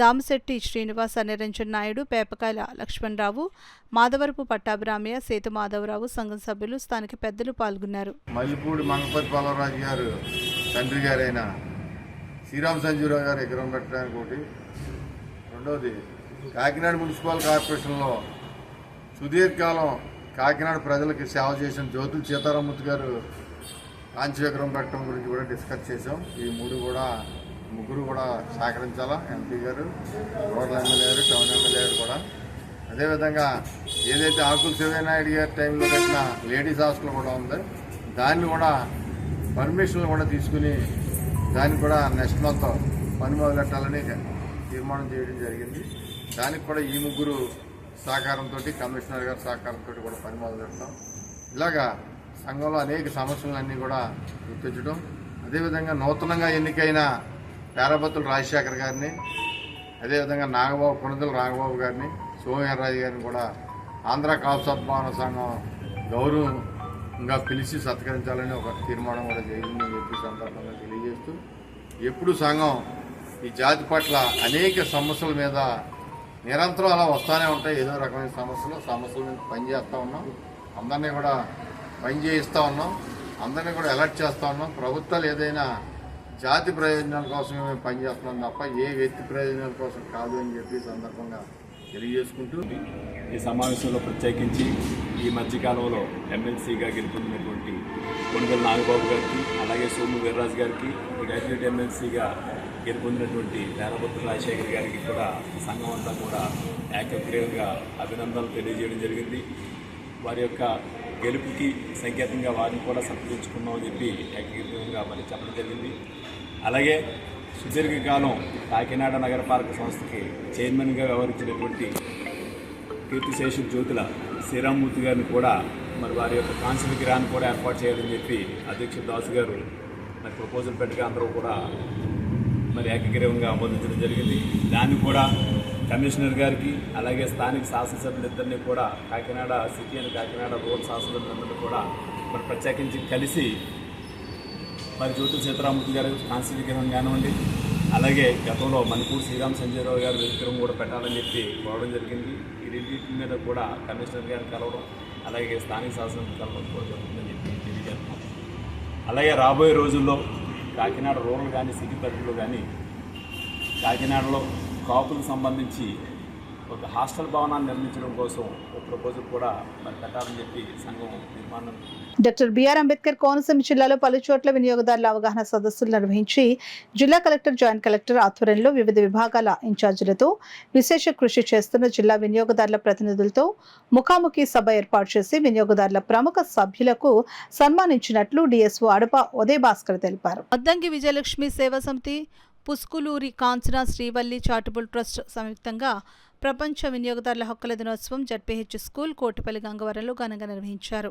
దామశెట్టి శ్రీనివాస, నిరంజన్ నాయుడు, పేపకాయల లక్ష్మణరావు, మాధవరపు పట్టాభిరామయ్య, సేతు మాధవరావు, సంఘం సభ్యులు, స్థానిక పెద్దలు పాల్గొన్నారు. మల్లిపూడి మంగపతి బాలరాజు గారు తండ్రి గారైన శ్రీరామ సంజీవరావు గారు విగ్రహం పెట్టడానికి ఒకటి, రెండవది కాకినాడ మున్సిపల్ కార్పొరేషన్లో సుదీర్ఘకాలం కాకినాడ ప్రజలకి సేవ చేసిన జ్యోతుల సీతారామమూర్తి గారు కాంచి విగ్రహం పెట్టడం గురించి కూడా డిస్కస్ చేసాం. ఈ ముగ్గురు కూడా సహకరించాలా, ఎంపీ గారు, రూరల్ ఎమ్మెల్యే గారు, టౌన్ ఎమ్మెల్యే గారు కూడా. అదేవిధంగా ఏదైతే ఆకుల శివనాయుడు గారి టైంలో పెట్టిన లేడీస్ హాస్టల్ కూడా ఉందో దాన్ని కూడా పర్మిషన్లు కూడా తీసుకుని దాన్ని కూడా నెక్స్ట్ మంత్ పని మొదలెట్టాలని తీర్మానం చేయడం జరిగింది. దానికి కూడా ఈ ముగ్గురు సహకారంతో, కమిషనర్ గారి సహకారంతో కూడా పని మొదలెడతాం. ఇలాగా సంఘంలో అనేక సమస్యలన్నీ కూడా గుర్తించడం, అదేవిధంగా నూతనంగా ఎన్నికైన పేరబత్తుల రాజశేఖర్ గారిని, అదేవిధంగా కొణిదెల నాగబాబు గారిని, సోమవీర్రాజు గారిని కూడా ఆంధ్ర కాపు సద్భావన సంఘం గౌరవంగా పిలిచి సత్కరించాలని ఒక తీర్మానం కూడా జరిగిందని చెప్పి సందర్భంగా తెలియజేస్తూ, ఎప్పుడు సంఘం ఈ జాతి పట్ల అనేక సమస్యల మీద నిరంతరం అలా వస్తూనే ఉంటాయి. ఏదో రకమైన సమస్యల మీద పనిచేస్తూ ఉన్నాం, అందరినీ కూడా పని చేయిస్తూ ఉన్నాం, అందరినీ కూడా అలర్ట్ చేస్తూ ఉన్నాం. ప్రభుత్వాలు ఏదైనా జాతి ప్రయోజనాల కోసమే మేము పనిచేస్తున్నాం తప్ప ఏ వ్యక్తి ప్రయోజనాల కోసం కాదు అని చెప్పి సందర్భంగా తెలియజేసుకుంటూ, ఈ సమావేశంలో ప్రత్యేకించి ఈ మధ్యకాలంలో ఎమ్మెల్సీగా గెలుపొందినటువంటి కొణిదెల నాగబాబు గారికి, అలాగే సోము వీర్రాజు గారికి, గ్రాడ్యుయేట్ ఎమ్మెల్సీగా గెలుపొందినటువంటి పేరబత్తుల రాజశేఖర్ గారికి కూడా సంఘం అంతా కూడా ఏకగ్రీవంగా అభినందనలు తెలియజేయడం జరిగింది. వారి యొక్క గెలుపుకి సంకేతంగా వారిని కూడా సత్కరించుకున్నామని చెప్పి ఏకగ్రీవంగా మరి చెప్పడం జరిగింది. అలాగే సుదీర్ఘకాలం కాకినాడ నగరపాలక సంస్థకి చైర్మన్గా వ్యవహరించినటువంటి కీర్తిశేషు జ్యోతుల శ్రీరామమూర్తి గారిని కూడా మరి వారి యొక్క కాంస్య విగ్రహాన్ని కూడా ఏర్పాటు చేయాలని చెప్పి అధ్యక్షుడు దాసు గారు మరి ప్రపోజల్ పెట్టగా అందరూ కూడా మరి ఏకగ్రీవంగా ఆమోదించడం జరిగింది. దాన్ని కూడా కమిషనర్ గారికి, అలాగే స్థానిక శాసనసభ్యులిద్దరినీ కూడా, Kakinada city and Kakinada rural శాసనసభ్యులందరినీ కూడా మరి ప్రత్యేకించి కలిసి మరి జ్యోతుల సీతారామమూర్తి గారు కాంస్య విగ్రహం కానివ్వండి, అలాగే గతంలో మణిపూర్ శ్రీరామ సంజీవరావు గారి విగ్రహం కూడా పెట్టాలని చెప్పి కోరడం జరిగింది. ఈ రెండింటి మీద కూడా కమిషనర్ గారిని కలవడం, అలాగే స్థానిక శాసనసభ్యులు కలవడం కూడా జరుగుతుందని చెప్పి తెలియజేస్తున్నాం. అలాగే రాబోయే రోజుల్లో కాకినాడ రూరల్ కానీ సిటీ పరిధిలో కానీ కాకినాడలో కాపులకు సంబంధించి ఒక హాస్టల్ భవనాన్ని నిర్మించడం కోసం ఒక ప్రపోజల్ కూడా మరి పెట్టాలని చెప్పి సంఘం నిర్మాణం. డాక్టర్ బిఆర్ అంబేద్కర్ కోనసీమ జిల్లాలో పలు చోట్ల వినియోగదారుల అవగాహన సదస్సులు నిర్వహించి జిల్లా కలెక్టర్, జాయింట్ కలెక్టర్ ఆధ్వర్యంలో వివిధ విభాగాల ఇన్ఛార్జీలతో విశేష కృషి చేస్తున్న జిల్లా వినియోగదారుల ప్రతినిధులతో ముఖాముఖి సభ ఏర్పాటు చేసి వినియోగదారుల ప్రముఖ సభ్యులకు సన్మానించినట్లు డిఎస్ఓ అడప ఉదయ్ భాస్కర్ తెలిపారు. అద్దంకి విజయలక్ష్మి సేవా సమితి, పుస్కులూరి కాంచనా శ్రీవల్లి చారిటబుల్ ట్రస్ట్ సంయుక్తంగా ప్రపంచ వినియోగదారుల హక్కుల దినోత్సవం జడ్పీహెచ్ స్కూల్ కోటిపల్లి గంగవరంలో ఘనంగా నిర్వహించారు.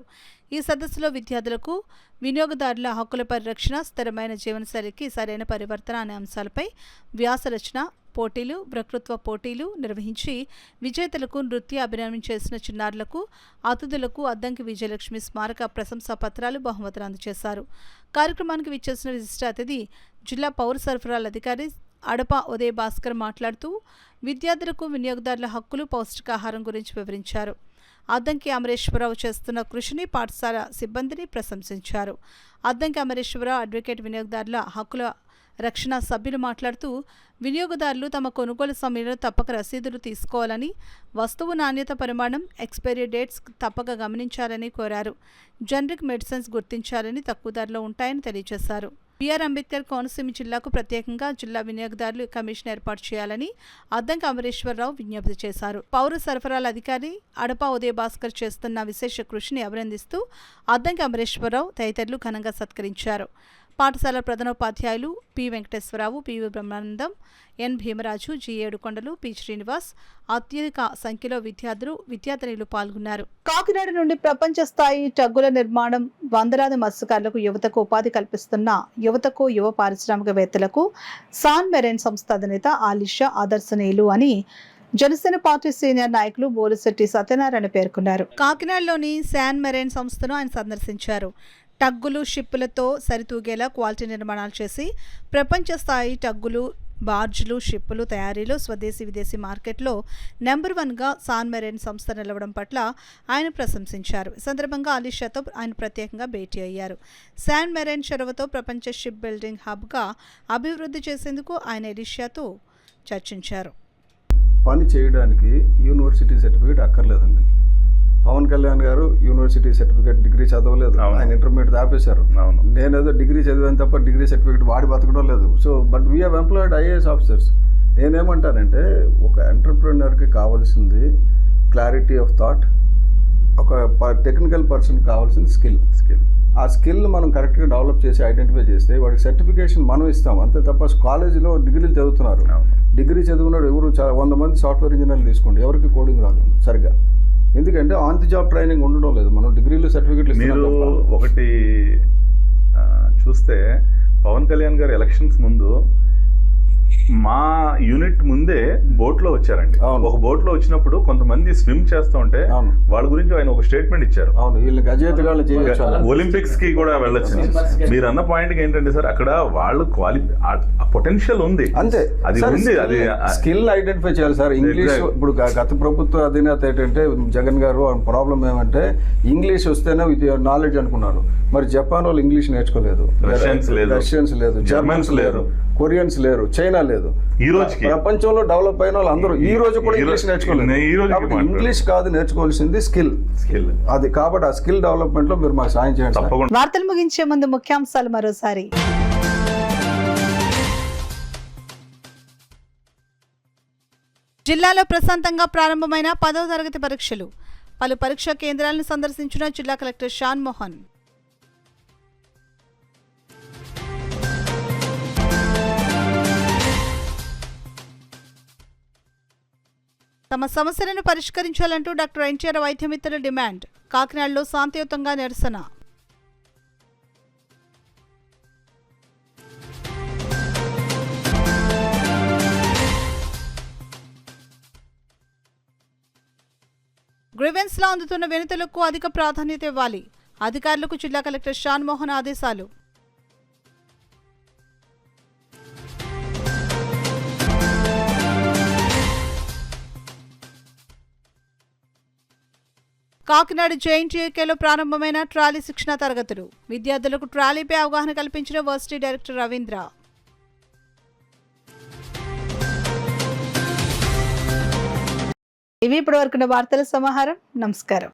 ఈ సదస్సులో విద్యార్థులకు వినియోగదారుల హక్కుల పరిరక్షణ, స్థిరమైన జీవనశైలికి సరైన పరివర్తన అనే అంశాలపై వ్యాసరచన పోటీలు, వక్తృత్వ పోటీలు నిర్వహించి విజేతలకు నృత్య అభినయం చేసిన చిన్నారులకు, అతిథులకు అద్దంకి విజయలక్ష్మి స్మారక ప్రశంసా పత్రాలు, బహుమతులు అందజేశారు. కార్యక్రమానికి విచ్చేసిన విశిష్ట అతిథి జిల్లా పౌర సరఫరాల అధికారి అడప ఉదయ్ భాస్కర్ మాట్లాడుతూ విద్యార్థులకు వినియోగదారుల హక్కులు, పౌష్టికాహారం గురించి వివరించారు. అద్దంకి అమరేశ్వరరావు చేస్తున్న కృషిని పాఠశాల సిబ్బందిని ప్రశంసించారు. అద్దంకి అమరేశ్వరరావు అడ్వకేట్ వినియోగదారుల హక్కుల రక్షణ సభ్యులు మాట్లాడుతూ వినియోగదారులు తమ కొనుగోలు సమయంలో తప్పక రసీదులు తీసుకోవాలని, వస్తువు నాణ్యత, పరిమాణం, ఎక్స్పైరీ డేట్స్ తప్పక గమనించాలని కోరారు. జనరిక్ మెడిసిన్స్ గుర్తించాలని, తక్కువ ధరలో ఉంటాయని తెలియజేశారు. బిఆర్ అంబేద్కర్ కోనసీమ జిల్లాకు ప్రత్యేకంగా జిల్లా వినియోగదారులు కమిషన్ ఏర్పాటు చేయాలని అద్దంకి అమరేశ్వరరావు విజ్ఞప్తి చేశారు. పౌర సరఫరాల అధికారి అడప ఉదయ్ భాస్కర్ చేస్తున్న విశేష కృషిని అభినందిస్తూ అద్దంకి అమరేశ్వరరావు తదితరులు ఘనంగా సత్కరించారు. పాఠశాల ప్రధానోపాధ్యాయులు పి వెంకటేశ్వరరావు, పివి బ్రహ్మానందం, ఎన్ భీమరాజు, జి ఏడుకొండలు, పి శ్రీనివాస్, అత్యధిక సంఖ్యలో విద్యార్థినులు పాల్గొన్నారు. కాకినాడ నుండి ప్రపంచ స్థాయి టగ్గుల నిర్మాణం, వందలాది మత్స్యకారులకు, యువతకు ఉపాధి కల్పిస్తున్న యువ పారిశ్రామికవేత్తలకు సాన్ మెరైన్ సంస్థ అధినేత ఆలిషా ఆదర్శనీయులు అని జనసేన పార్టీ సీనియర్ నాయకులు బోలిశెట్టి సత్యనారాయణ పేర్కొన్నారు. కాకినాడలోని శాన్ మెరైన్ సంస్థను ఆయన సందర్శించారు. టగ్గులు, షిప్పులతో సరితూగేలా క్వాలిటీ నిర్మాణాలు చేసి ప్రపంచ స్థాయి టగ్గులు, బార్జ్లు, షిప్పులు తయారీలో స్వదేశీ, విదేశీ మార్కెట్లో నెంబర్ 1గా సాన్ మెరైన్ సంస్థ నిలవడం పట్ల ఆయన ప్రశంసించారు. ఈ సందర్భంగా ఆలిషాతో ఆయన ప్రత్యేకంగా భేటీ అయ్యారు. శాన్ మెరైన్ చొరవతో ప్రపంచ షిప్ బిల్డింగ్ హబ్గా అభివృద్ధి చేసేందుకు ఆయన ఆలిషాతో చర్చించారు. పని చేయడానికి యూనివర్సిటీ సర్టిఫికేట్ అక్కర్లేదండి. పవన్ కళ్యాణ్ గారు యూనివర్సిటీ సర్టిఫికేట్ డిగ్రీ చదవలేదు, ఆయన ఇంటర్మీడియట్ ఆపేశారు. నేనేదో డిగ్రీ చదివాను తప్ప డిగ్రీ సర్టిఫికేట్ వాడి బతకడం లేదు. So but we have employed IAS officers. నేనేమంటానంటే ఒక ఎంటర్ప్రెన్యూర్కి కావాల్సింది క్లారిటీ ఆఫ్ థాట్, ఒక టెక్నికల్ పర్సన్కి కావాల్సింది స్కిల్. ఆ స్కిల్ మనం కరెక్ట్గా డెవలప్ చేసి ఐడెంటిఫై చేస్తే వాడికి సర్టిఫికేషన్ మనం ఇస్తాం అంతే తప్ప కాలేజీలో డిగ్రీలు చదువుతున్నారు. డిగ్రీ చదువుకున్నాడు ఎవరు 100 మంది సాఫ్ట్వేర్ ఇంజనీర్లు తీసుకోండి, ఎవరికి కోడింగ్ రాదు సరిగ్గా. ఎందుకంటే ఆన్ ది జాబ్ ట్రైనింగ్ ఉండడం లేదు. మనం డిగ్రీలు సర్టిఫికెట్లు మీరు ఒకటి చూస్తే పవన్ కళ్యాణ్ గారు ఎలక్షన్స్ ముందు మా యూనిట్ ముందే బోట్లో వచ్చారండి. ఒక బోట్లో వచ్చినప్పుడు కొంతమంది స్విమ్ చేస్తూ ఉంటే వాళ్ళ గురించి ఆయన ఒక స్టేట్మెంట్ ఇచ్చారు. ఒలింపిక్స్ కి కూడా వెళ్ళొచ్చు. మీరు అన్న పాయింట్ ఏంటంటే సార్, అక్కడ వాళ్ళు పొటెన్షియల్ ఉంది, అంతే, అది ఉంది, అది స్కిల్ ఐడెంటిఫై చేయాలి సార్. ఇంగ్లీష్ ఇప్పుడు గత ప్రభుత్వ అధినేత ఏంటంటే జగన్ గారు ప్రాబ్లం ఏమంటే ఇంగ్లీష్ వస్తేనే విత్ నాలెడ్జ్ అనుకున్నారు. మరి జపాన్ వాళ్ళు ఇంగ్లీష్ నేర్చుకోలేదు, రష్యన్స్ లేదు, జర్మన్స్ లేరు, కొరియన్స్ లేరు, చైనా లేదు. ఈ రోజు ప్రపంచంలో డెవలప్ అయిన వాళ్ళు అందరూ ఈ రోజు కూడా ఇంగ్లీష్ నేర్చుకోలేదు. ఇంగ్లీష్ కాదు నేర్చుకోవాల్సింది స్కిల్. అది కాబట్టి ఆ స్కిల్ డెవలప్మెంట్ లో మీరు మాకు సాయం చేయండి. వార్తలు ముగించే ముందు ముఖ్యాంశాలు మరోసారి. జిల్లాలో ప్రశాంతంగా ప్రారంభమైన 10వ తరగతి పరీక్షలు. పలు పరీక్షా కేంద్రాలను సందర్శించిన జిల్లా కలెక్టర్ షాన్ మోహన్. తమ సమస్యలను పరిష్కరించాలంటూ డాక్టర్ ఎన్టీఆర్ వైద్యమిత్రుల డిమాండ్. కాకినాడలో శాంతియుతంగా నిరసన. గ్రీవెన్స్లో అందుతున్న వినతులకు అధిక ప్రాధాన్యత ఇవ్వాలి. అధికారులకు జిల్లా కలెక్టర్ షాన్ మోహన్ ఆదేశాలు. కాకినాడ జేఎన్టీయూకేలో ప్రారంభమైన ట్రాలీ శిక్షణ తరగతులు. విద్యార్థులకు ట్రాలీపై అవగాహన కల్పించిన వర్సిటీ డైరెక్టర్ రవీంద్ర. ఇవి ఇప్పటివరకున్న వార్తల సమాహారం. నమస్కారం.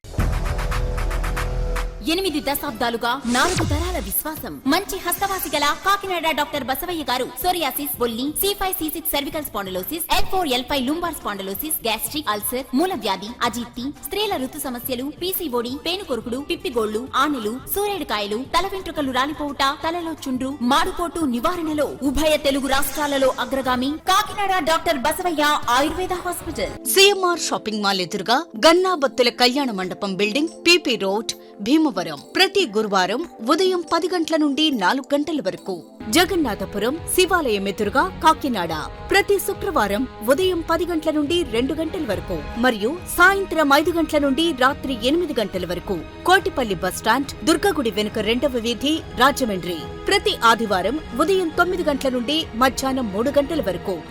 8 దశాబ్దాలుగా 4 తరాల విశ్వాసం. మంచి హస్తవాసి గల కాకినాడ డాక్టర్ బసవయ్య గారు సోరియాసిస్, బొల్లి, C5C6 cervical spondylosis, L4L5 lumbar spondylosis, gastric ulcer, మూల వ్యాధి, అజీర్తి, స్త్రీల ఋతు సమస్యలు, PCOD, పేనుకొరుకుడు, పిప్పిగోళ్లు, ఆనెలు, సూరేడుకాయలు, తల వెంట్రుకలు రాలిపోవుట, తలలో చుండ్రు, మాడుపోటు నివారణలో ఉభయ తెలుగు రాష్ట్రాలలో అగ్రగామి Kakinada doctor Basavaiah Ayurveda hospital. CMR shopping mall ఎదురుగా Gannabathula Kalyana Mandapam building, PP road, Bhimavaram. ప్రతి గురువారం ఉదయం 10 గంటల నుండి 4 గంటల వరకు. జగన్నాథపురం శివాలయం ఎదురుగా కాకినాడ ప్రతి శుక్రవారం ఉదయం 10 గంటల నుండి 2 గంటల వరకు మరియు సాయంత్రం 5 గంటల నుండి రాత్రి 8 గంటల వరకు. కోటిపల్లి బస్టాండ్, దుర్గగుడి వెనుక 2వ వీధి, రాజమండ్రి ప్రతి ఆదివారం ఉదయం 9 గంటల నుండి మధ్యాహ్నం 3 గంటల వరకు.